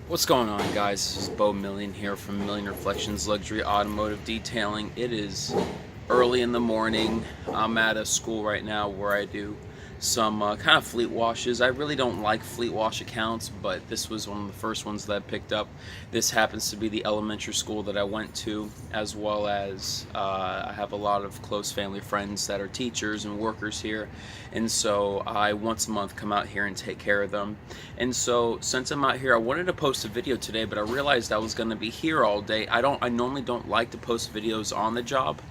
What's going on, guys? This is B.million here from B.millionreflections Luxury Automotive Detailing. It is early in the morning. I'm at a school right now where I do some kind of fleet washes. I really don't like fleet wash accounts, but this was one of the first ones that I picked up. This happens to be the elementary school that I went to, as well as I have a lot of close family friends that are teachers and workers here, and so I once a month come out here and take care of them. And so since I'm out here, I wanted to post a video today, but I realized I was going to be here all day. I normally don't like to post videos on the job,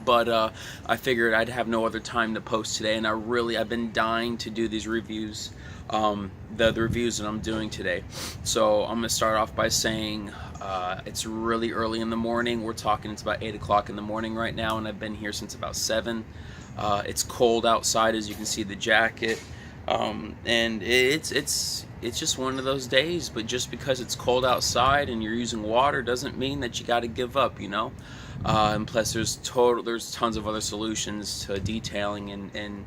but I figured I'd have no other time to post today, and I've been dying to do these reviews, the reviews that I'm doing today. So I'm gonna start off by saying it's really early in the morning. We're talking, it's about 8 o'clock in the morning right now, and I've been here since about 7. It's cold outside, as you can see the jacket, and it's just one of those days. But just because it's cold outside and you're using water doesn't mean that you got to give up, you know. And plus there's tons of other solutions to detailing and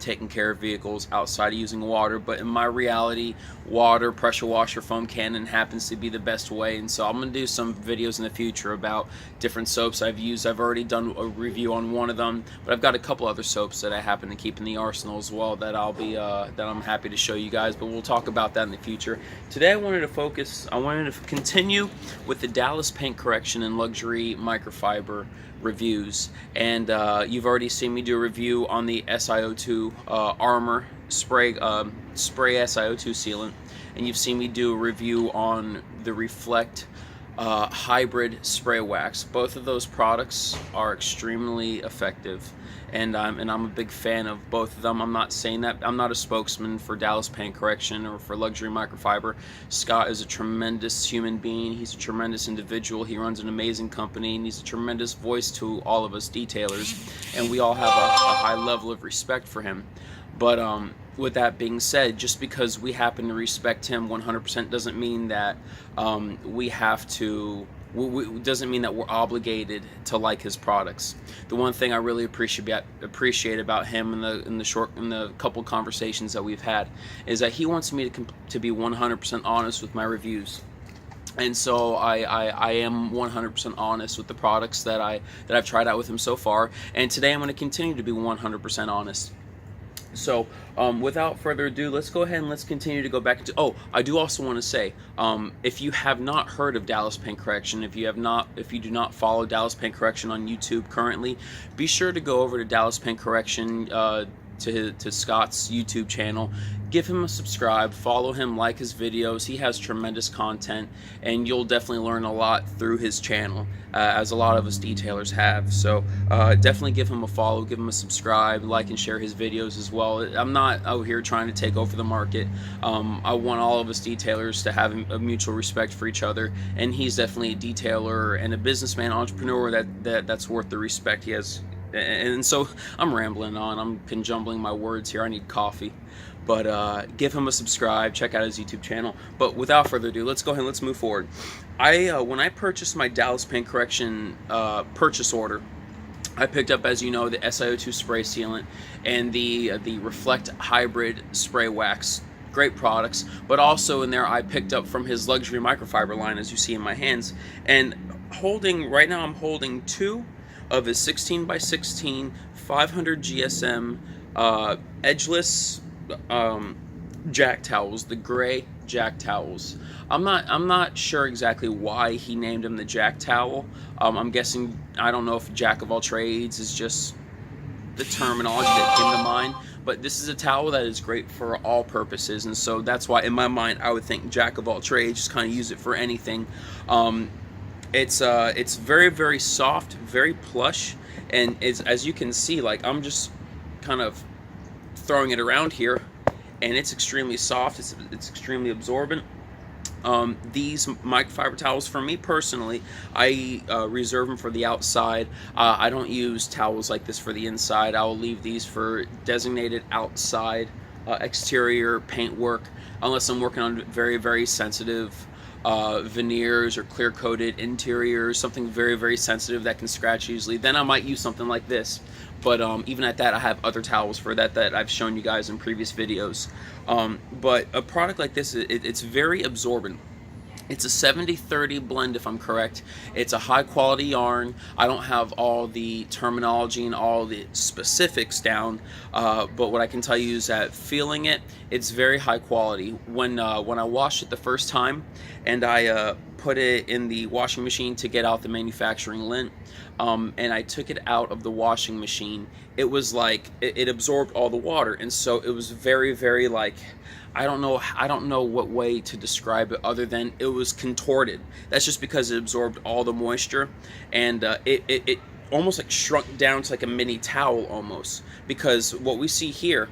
taking care of vehicles outside of using water. But in my reality, water, pressure washer, foam cannon happens to be the best way. And so I'm going to do some videos in the future about different soaps I've used. I've already done a review on one of them, but I've got a couple other soaps that I happen to keep in the arsenal as well that I'm happy to show you guys, but we'll talk about that in the future. Today I wanted to continue with the Dallas Paint Correction and Luxury Microfiber reviews, and you've already seen me do a review on the SiO2 armor spray SiO2 sealant, and you've seen me do a review on the Reflect hybrid spray wax. Both of those products are extremely effective, and I'm a big fan of both of them. I'm not saying that I'm not a spokesman for Dallas Paint Correction or for Luxury Microfiber. Scott is a tremendous human being. He's a tremendous individual. He runs an amazing company, and he's a tremendous voice to all of us detailers, and we all have a high level of respect for him. But with that being said, just because we happen to respect him 100% doesn't mean that doesn't mean that we're obligated to like his products. The one thing I really appreciate about him in the couple conversations that we've had is that he wants me to be 100% honest with my reviews. And so I am 100% honest with the products that I've tried out with him so far, and today I'm going to continue to be 100% honest. So without further ado, let's go ahead and let's continue to go back into, I do also want to say, if you have not heard of Dallas Paint Correction, if you do not follow Dallas Paint Correction on YouTube currently, be sure to go over to Dallas Paint Correction, to Scott's YouTube channel. Give him a subscribe, follow him, like his videos. He has tremendous content, and you'll definitely learn a lot through his channel, as a lot of us detailers have. So definitely give him a follow, give him a subscribe, like and share his videos as well. I'm not out here trying to take over the market. I want all of us detailers to have a mutual respect for each other, and he's definitely a detailer and a businessman, entrepreneur that's worth the respect he has. And so I'm rambling on, I'm conjumbling my words here, I need coffee. But give him a subscribe, check out his YouTube channel. But without further ado, let's go ahead and let's move forward. When I purchased my Dallas Paint Correction purchase order, I picked up, as you know, the SiO2 spray sealant and the Reflect hybrid spray wax. Great products, but also in there I picked up from his Luxury Microfiber line, as you see in my hands. And right now I'm holding 2 of his 16x16 500 GSM edgeless jack towels, the gray jack towels. I'm not sure exactly why he named them the jack towel. I'm guessing, I don't know if jack of all trades is just the terminology that came to mind, but this is a towel that is great for all purposes, and so that's why in my mind I would think jack of all trades, just kind of use it for anything. It's very, very soft, very plush, and as you can see, like, I'm just kind of throwing it around here, and it's extremely soft, it's extremely absorbent. These microfiber towels, for me personally, I reserve them for the outside. I don't use towels like this for the inside. I'll leave these for designated outside exterior paint work, unless I'm working on very, very sensitive veneers or clear coated interiors, something very, very sensitive that can scratch easily. Then I might use something like this. but even at that, I have other towels for that I've shown you guys in previous videos. But a product like this, it's very absorbent. It's a 70-30 blend, if I'm correct. It's a high quality yarn. I don't have all the terminology and all the specifics down, but what I can tell you is that feeling it, it's very high quality. When I washed it the first time and I put it in the washing machine to get out the manufacturing lint, and I took it out of the washing machine, it was like it absorbed all the water, and so it was very, very, like, I don't know what way to describe it other than it was contorted. That's just because it absorbed all the moisture, and it almost like shrunk down to like a mini towel almost, because what we see here,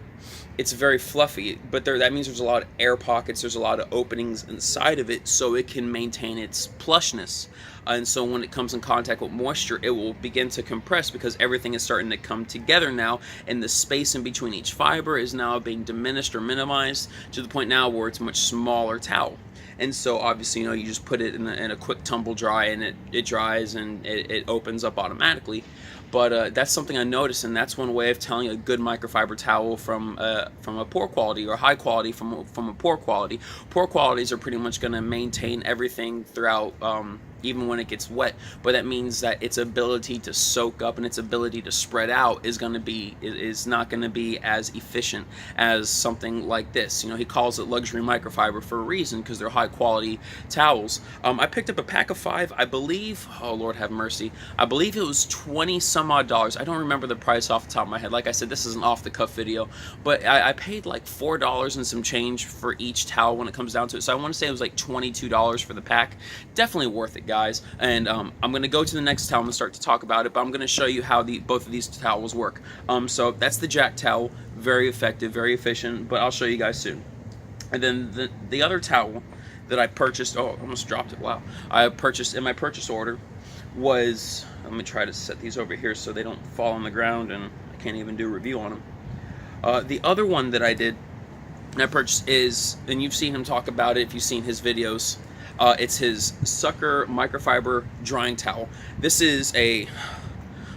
it's very fluffy, but that means there's a lot of air pockets, there's a lot of openings inside of it, so it can maintain its plushness. And so when it comes in contact with moisture, it will begin to compress, because everything is starting to come together now, and the space in between each fiber is now being diminished or minimized to the point now where it's a much smaller towel. And so obviously, you know, you just put it in a quick tumble dry, and it dries, and it opens up automatically. But that's something I noticed, and that's one way of telling a good microfiber towel from a poor quality, or high quality from a poor quality. Poor qualities are pretty much going to maintain everything throughout, even when it gets wet, but that means that its ability to soak up and its ability to spread out is not going to be as efficient as something like this. You know, he calls it luxury microfiber for a reason, because they're high quality towels. I picked up a pack of 5, I believe. Oh Lord have mercy, I believe it was 20 some odd dollars. I don't remember the price off the top of my head. Like I said, this is an off the cuff video, but I paid like $4 and some change for each towel when it comes down to it. So I want to say it was like $22 for the pack. Definitely worth it, guys. And I'm going to go to the next towel and start to talk about it, but I'm going to show you how both of these towels work. So that's the Jack towel, very effective, very efficient, but I'll show you guys soon. And then the other towel that I purchased, oh, I almost dropped it, wow. I purchased in my purchase order was, let me try to set these over here so they don't fall on the ground and I can't even do a review on them. The other one that I did, and I purchased is, and you've seen him talk about it if you've seen his videos, it's his Sucker microfiber drying towel. This is a,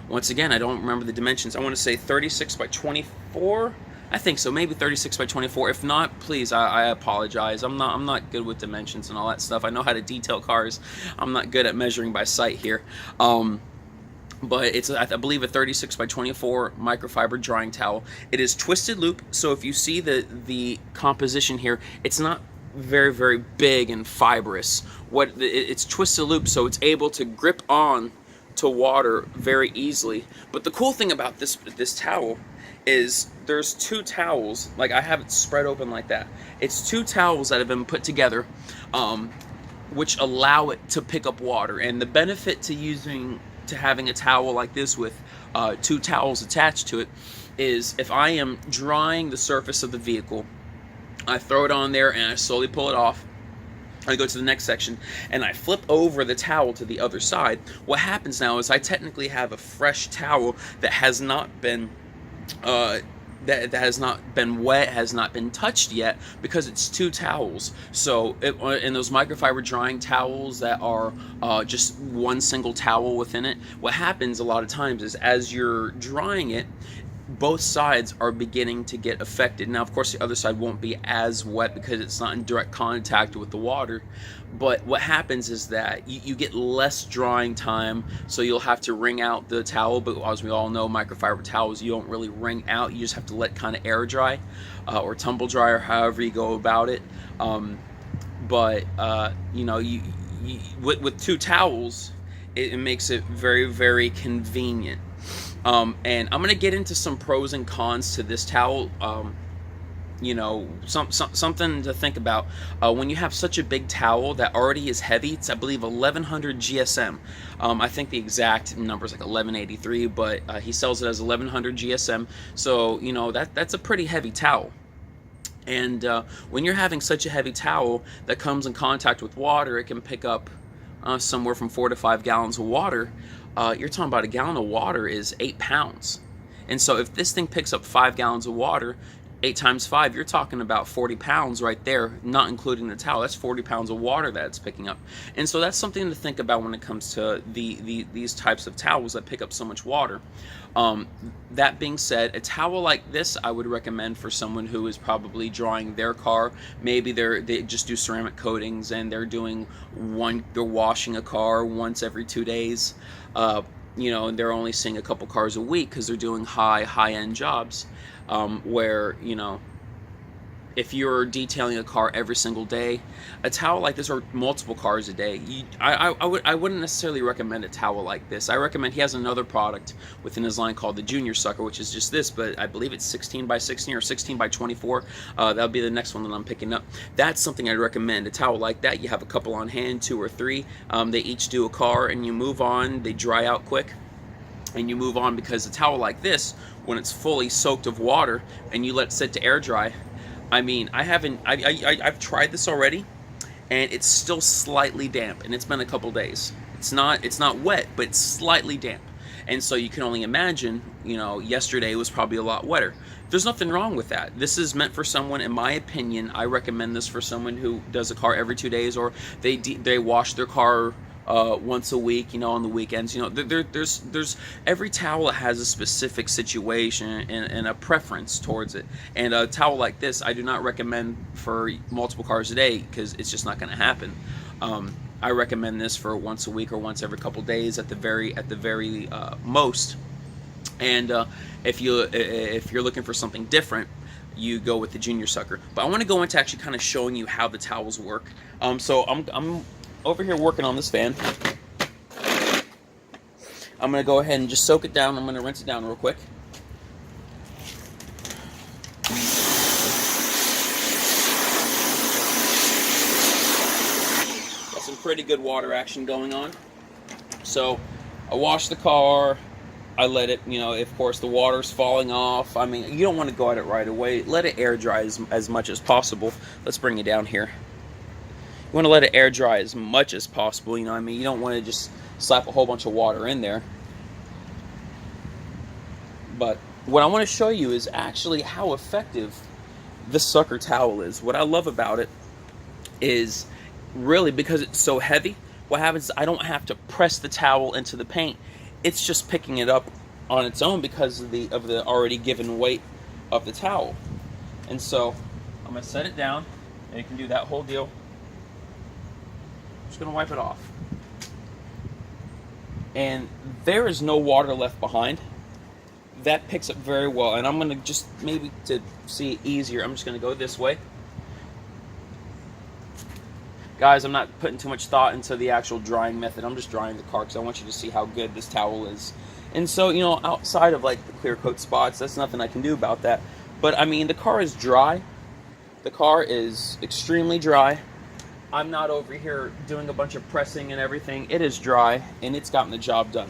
once again, I don't remember the dimensions. I want to say 36 by 24. I think so, maybe 36 by 24. If not, please, I apologize. I'm not good with dimensions and all that stuff. I know how to detail cars. I'm not good at measuring by sight here. But it's, I believe, a 36 by 24 microfiber drying towel. It is twisted loop, so if you see the composition here, it's not very, very big and fibrous. It's twisted loop, so it's able to grip on to water very easily. But the cool thing about this towel is there's 2 towels, like I have it spread open like that. It's 2 towels that have been put together, which allow it to pick up water. And the benefit to having a towel like this with 2 towels attached to it is, if I am drying the surface of the vehicle, I throw it on there and I slowly pull it off. I go to the next section and I flip over the towel to the other side. What happens now is I technically have a fresh towel that has not been that has not been wet, has not been touched yet, because it's 2 towels. So in those microfiber drying towels that are just one single towel within it, what happens a lot of times is, as you're drying it, both sides are beginning to get affected. Now, of course, the other side won't be as wet because it's not in direct contact with the water, but what happens is that you get less drying time, so you'll have to wring out the towel. But as we all know, microfiber towels, you don't really wring out, you just have to let kind of air dry, or tumble dry, or however you go about it. You know, with 2 towels, it makes it very, very convenient. And I'm going to get into some pros and cons to this towel. You know, something to think about. When you have such a big towel that already is heavy, it's, I believe, 1100 GSM. I think the exact number is like 1183, but he sells it as 1100 GSM. So, you know, that's a pretty heavy towel. And when you're having such a heavy towel that comes in contact with water, it can pick up somewhere from 4 to 5 gallons of water. You're talking about a gallon of water is 8 pounds. And so if this thing picks up 5 gallons of water, 8 times 5, you're talking about 40 pounds right there, not including the towel. That's 40 pounds of water that it's picking up. And so that's something to think about when it comes to these types of towels that pick up so much water. That being said, a towel like this I would recommend for someone who is probably drying their car. Maybe they just do ceramic coatings and they're washing a car once every 2 days. You know, and they're only seeing a couple cars a week because they're doing high-end jobs. Where, you know, if you're detailing a car every single day, a towel like this, or multiple cars a day, I wouldn't necessarily recommend a towel like this. I recommend, he has another product within his line called the Junior Sucker, which is just this, but I believe it's 16 by 16 or 16 by 24. That'll be the next one that I'm picking up. That's something I'd recommend. A towel like that, you have a couple on hand, 2 or 3. They each do a car, and you move on. They dry out quick, and you move on, because a towel like this, when it's fully soaked of water and you let it sit to air dry, I mean, I've tried this already, and it's still slightly damp, and it's been a couple days. It's not wet, but it's slightly damp. And so you can only imagine, you know, yesterday was probably a lot wetter. There's nothing wrong with that. This is meant for someone, in my opinion, I recommend this for someone who does a car every 2 days, or they wash their car once a week, you know, on the weekends. You know, there's every towel has a specific situation and a preference towards it. And a towel like this, I do not recommend for multiple cars a day, because it's just not going to happen. I recommend this for once a week or once every couple days at the very most. And if you're looking for something different, you go with the Junior Sucker. But I want to go into actually kind of showing you how the towels work. So I'm over here working on this fan. I'm going to go ahead and just soak it down. I'm going to rinse it down real quick. Got some pretty good water action going on. So I wash the car. I let it, you know, of course the water's falling off. I mean, you don't want to go at it right away. Let it air dry as much as possible. Let's bring it down here. You want to let it air dry as much as possible, you know what I mean? You don't want to just slap a whole bunch of water in there. But what I want to show you is actually how effective this sucker towel is. What I love about it is, really, because it's so heavy, what happens is I don't have to press the towel into the paint. It's just picking it up on its own because of the already given weight of the towel. And so I'm going to set it down, and you can do that whole deal. Just going to wipe it off. And there is no water left behind. That picks up very well. And I'm going to just, maybe to see it easier, I'm just going to go this way. Guys, I'm not putting too much thought into the actual drying method. I'm just drying the car because I want you to see how good this towel is. And so, you know, outside of like the clear coat spots, that's nothing I can do about that. But I mean, the car is dry. The car is extremely dry. I'm not over here doing a bunch of pressing and everything. It is dry, and it's gotten the job done.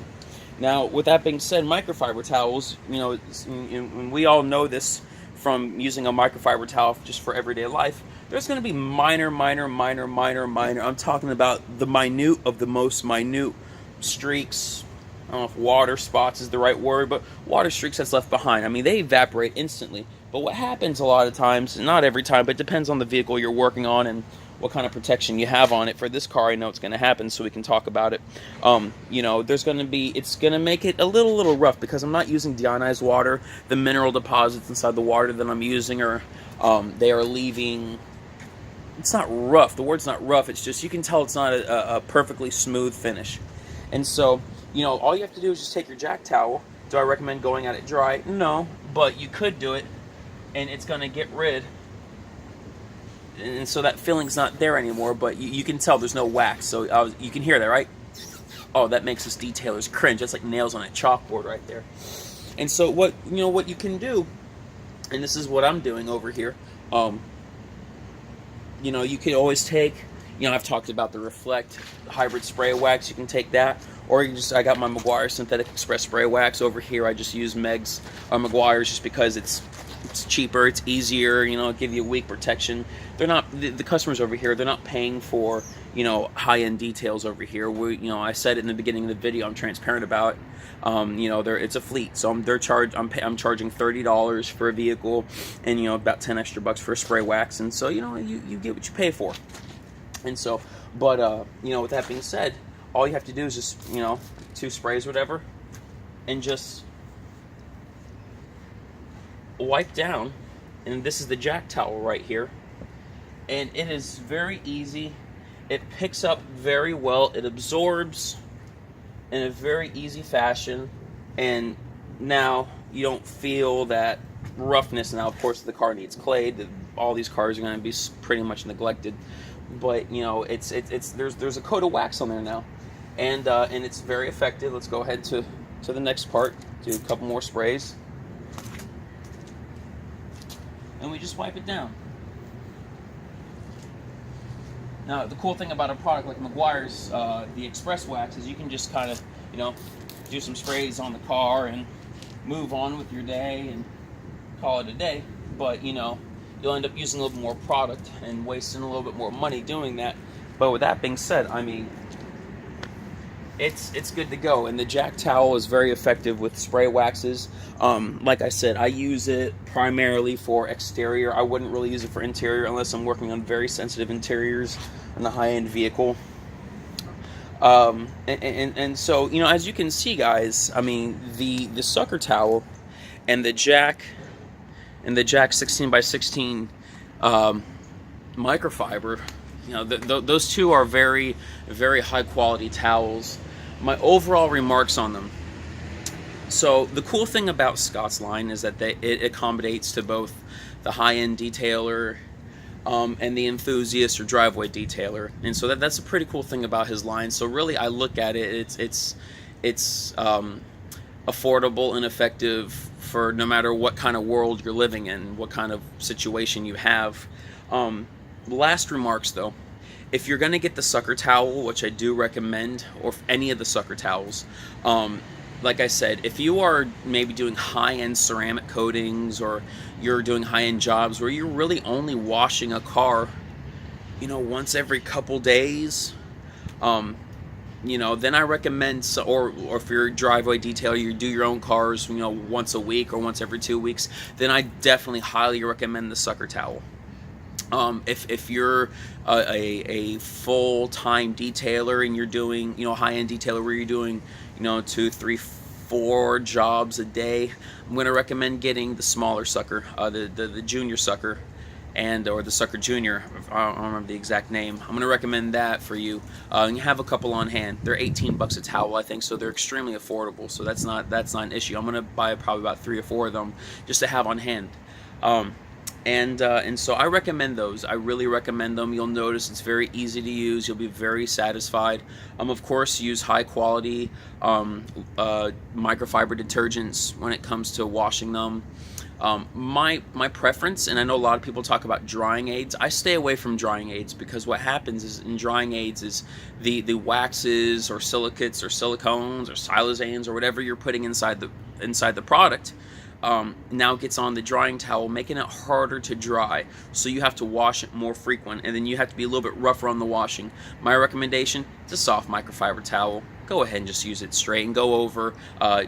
Now, with that being said, microfiber towels, you know, and we all know this from using a microfiber towel just for everyday life, there's going to be minor, I'm talking about the minute of the most minute streaks. I don't know if water spots is the right word, but water streaks that's left behind. I mean, they evaporate instantly. But what happens a lot of times, not every time, but it depends on the vehicle you're working on and what kind of protection you have on it. For this car, I know it's going to happen, so we can talk about it. You know, there's going to be, it's going to make it a little rough because I'm not using deionized water. The mineral deposits inside the water that I'm using are, they are leaving, it's not rough. The word's not rough. It's just, you can tell it's not a perfectly smooth finish. And so, you know, all you have to do is just take your jack towel. Do I recommend going at it dry? No, but you could do it, and it's going to get rid. And so that filling's not there anymore, but you can tell there's no wax. So you can hear that, right? Oh, that makes us detailers cringe. That's like nails on a chalkboard right there. And so what you can do, and this is what I'm doing over here. You know, you could always take, you know, I've talked about the Reflect hybrid spray wax. You can take that, or you can just, I got my Meguiar Synthetic Express spray wax over here. I just use Meg's Meguiar's just because it's It's cheaper, it's easier, you know, give you a week protection. They're not, the customers over here, they're not paying for, you know, high-end details over here. We, you know, I said it in the beginning of the video, I'm transparent about, you know, it's a fleet, so I'm charging $30 for a vehicle, and, you know, about 10 extra bucks for a spray wax, and so, you know, you get what you pay for. And so, but, you know, with that being said, all you have to do is just, you know, 2 sprays, whatever, and just wipe down. And this is the jack towel right here, and it is very easy. It picks up very well. It absorbs in a very easy fashion, and now you don't feel that roughness. Now, of course, the car needs clay. All these cars are going to be pretty much neglected, but you know, there's a coat of wax on there now, and it's very effective. Let's go ahead to the next part. Do a couple more sprays, and we just wipe it down. Now, the cool thing about a product like Meguiar's, the Express Wax, is you can just kind of, you know, do some sprays on the car and move on with your day and call it a day. But, you know, you'll end up using a little bit more product and wasting a little bit more money doing that. But with that being said, I mean, it's good to go. And the jack towel is very effective with spray waxes. Like I said, I use it primarily for exterior. I wouldn't really use it for interior unless I'm working on very sensitive interiors in a high-end vehicle. And so, you know, as you can see, guys, I mean, the sucker towel and the jack 16 by 16 microfiber, you know, those two are very, very high quality towels. My overall remarks on them. So the cool thing about Scott's line is that it accommodates to both the high-end detailer and the enthusiast or driveway detailer, and so that's a pretty cool thing about his line. So really, I look at it, it's affordable and effective for no matter what kind of world you're living in, what kind of situation you have. Last remarks though. If you're going to get the sucker towel, which I do recommend, or any of the sucker towels, like I said, if you are maybe doing high-end ceramic coatings, or you're doing high-end jobs where you're really only washing a car, you know, once every couple days, you know, then I recommend, or if you're a driveway detailer, you do your own cars, you know, once a week or once every 2 weeks, then I definitely highly recommend the sucker towel. If you're a full-time detailer and you're doing, you know, high-end detailer where you're doing, you know, 2, 3, 4 jobs a day, I'm going to recommend getting the smaller sucker, the junior sucker, or the sucker junior. I don't remember the exact name. I'm going to recommend that for you. And you have a couple on hand. They're 18 bucks a towel, I think, so they're extremely affordable. So that's not an issue. I'm going to buy probably about 3 or 4 of them just to have on hand. And so I recommend those. I really recommend them. You'll notice it's very easy to use. You'll be very satisfied. Of course, use high quality microfiber detergents when it comes to washing them. My preference, and I know a lot of people talk about drying aids, I stay away from drying aids, because what happens is in drying aids is the waxes or silicates or silicones or siloxanes or whatever you're putting inside the product now gets on the drying towel, making it harder to dry. So you have to wash it more frequent, and then you have to be a little bit rougher on the washing. My recommendation is a soft microfiber towel. Go ahead and just use it straight and go over.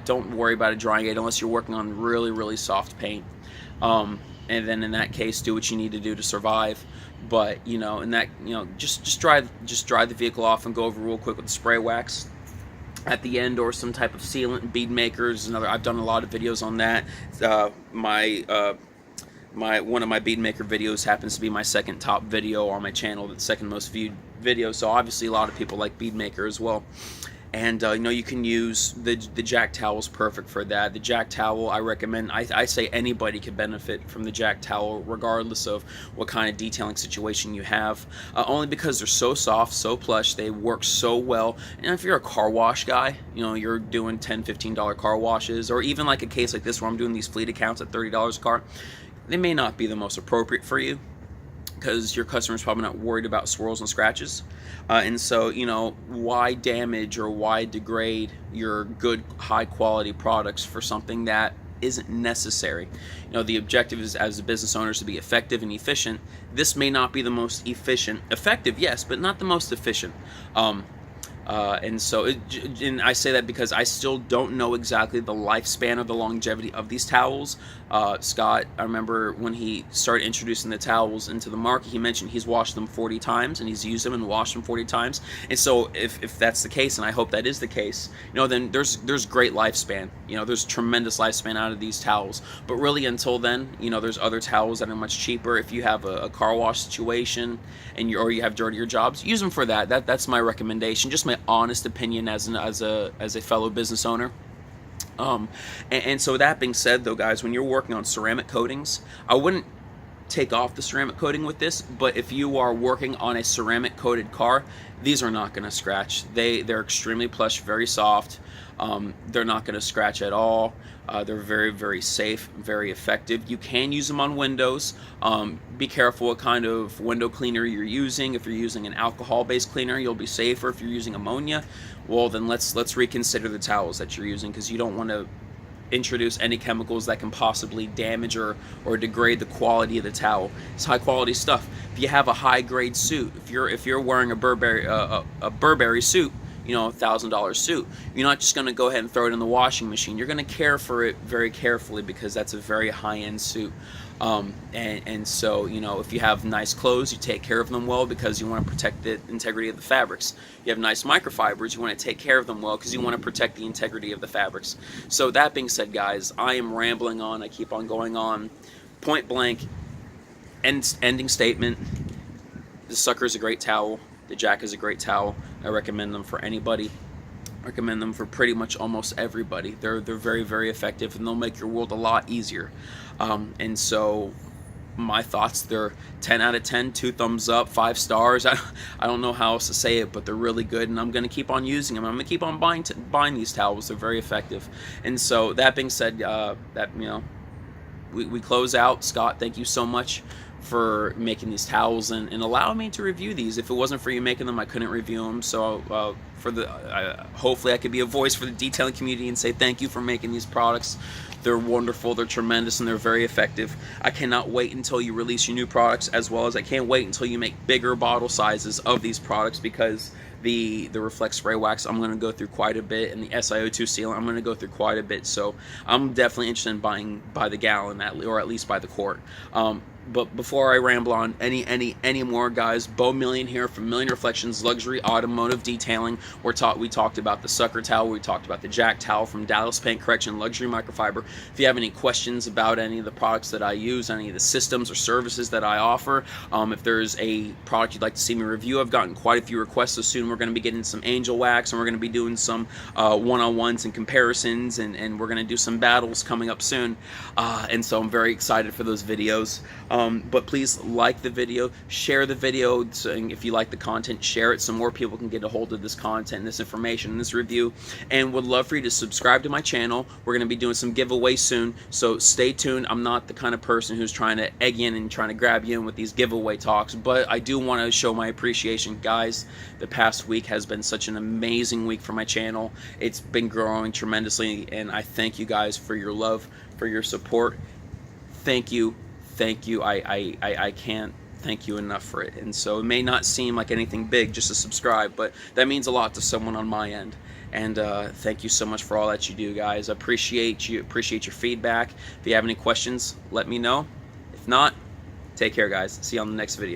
Don't worry about a drying aid unless you're working on really, really soft paint. And then in that case, do what you need to do to survive. But you know, in that, you know, just dry the vehicle off and go over real quick with the spray wax at the end, or some type of sealant. Bead makers, I've done a lot of videos on that. One of my bead maker videos happens to be my second top video on my channel, the second most viewed video. So obviously a lot of people like bead maker as well. And you know, you can use the jack towel is perfect for that. The jack towel, I recommend. I say anybody can benefit from the jack towel, regardless of what kind of detailing situation you have. Only because they're so soft, so plush, they work so well. And if you're a car wash guy, you know, you're doing $10, $15 car washes, or even like a case like this where I'm doing these fleet accounts at $30 a car, they may not be the most appropriate for you, because your customer's probably not worried about swirls and scratches. And so, you know, why damage or why degrade your good, high quality products for something that isn't necessary. You know, the objective is, as a business owner, is to be effective and efficient. This may not be the most effective, yes, but not the most efficient. And I say that because I still don't know exactly the lifespan or the longevity of these towels. Scott, I remember when he started introducing the towels into the market, he mentioned he's washed them 40 times and he's used them and washed them 40 times. And so if that's the case, and I hope that is the case, you know, then there's great lifespan. You know, there's tremendous lifespan out of these towels. But really, until then, you know, there's other towels that are much cheaper. If you have a car wash situation and or you have dirtier jobs, use them for that. That's my recommendation. Just my honest opinion as a fellow business owner. And so that being said, though, guys, when you're working on ceramic coatings, I wouldn't take off the ceramic coating with this, but if you are working on a ceramic coated car, these are not going to scratch. They're extremely plush, very soft. They're not going to scratch at all. They're very, very safe, very effective. You can use them on windows. Be careful what kind of window cleaner you're using. If you're using an alcohol-based cleaner, you'll be safer. If you're using ammonia, well, then let's reconsider the towels that you're using, because you don't want to introduce any chemicals that can possibly damage or degrade the quality of the towel. It's high quality stuff. If you have a high grade suit, if you're wearing a Burberry suit, you know, $1,000 suit, you're not just going to go ahead and throw it in the washing machine. You're going to care for it very carefully, because that's a very high-end suit. And so, you know, if you have nice clothes, you take care of them well because you want to protect the integrity of the fabrics. You have nice microfibers, you want to take care of them well because you want to protect the integrity of the fabrics. So that being said, guys, I am rambling on. I keep on going on. Point blank, ending statement. The sucker is a great towel. The jack is a great towel. I recommend them for anybody. I recommend them for pretty much almost everybody. They're very, very effective, and they'll make your world a lot easier. And so my thoughts, they're 10 out of 10, 2 thumbs up, 5 stars. I don't know how else to say it, but they're really good, and I'm going to keep on using them. I'm going to keep on buying these towels. They're very effective. And so that being said, we close out. Scott, thank you so much for making these towels and allowing me to review these. If it wasn't for you making them, I couldn't review them. So hopefully I could be a voice for the detailing community and say thank you for making these products. They're wonderful, they're tremendous, and they're very effective. I cannot wait until you release your new products, as well as I can't wait until you make bigger bottle sizes of these products, because the Reflect Spray Wax, I'm going to go through quite a bit, and the SiO2 sealant, I'm going to go through quite a bit. So I'm definitely interested in buying by the gallon, or at least by the quart. But before I ramble on any more, guys, B.Million here from Million Reflections Luxury Automotive Detailing. We talked about the sucker towel. We talked about the jack towel from Dallas Paint Correction Luxury Microfiber. If you have any questions about any of the products that I use, any of the systems or services that I offer, if there's a product you'd like to see me review, I've gotten quite a few requests. So soon we're going to be getting some angel wax, and we're going to be doing some one-on-ones and comparisons, and we're going to do some battles coming up soon. And so I'm very excited for those videos. But please like the video, share the video. So if you like the content, share it so more people can get a hold of this content, this information, and this review. And would love for you to subscribe to my channel. We're going to be doing some giveaways soon, so stay tuned. I'm not the kind of person who's trying to egg in and trying to grab you in with these giveaway talks, but I do want to show my appreciation. Guys, the past week has been such an amazing week for my channel. It's been growing tremendously, and I thank you guys for your love, for your support. Thank you. Thank you. I can't thank you enough for it. And so it may not seem like anything big just to subscribe, but that means a lot to someone on my end. And thank you so much for all that you do, guys. I appreciate your feedback. If you have any questions, let me know. If not, take care, guys. See you on the next video.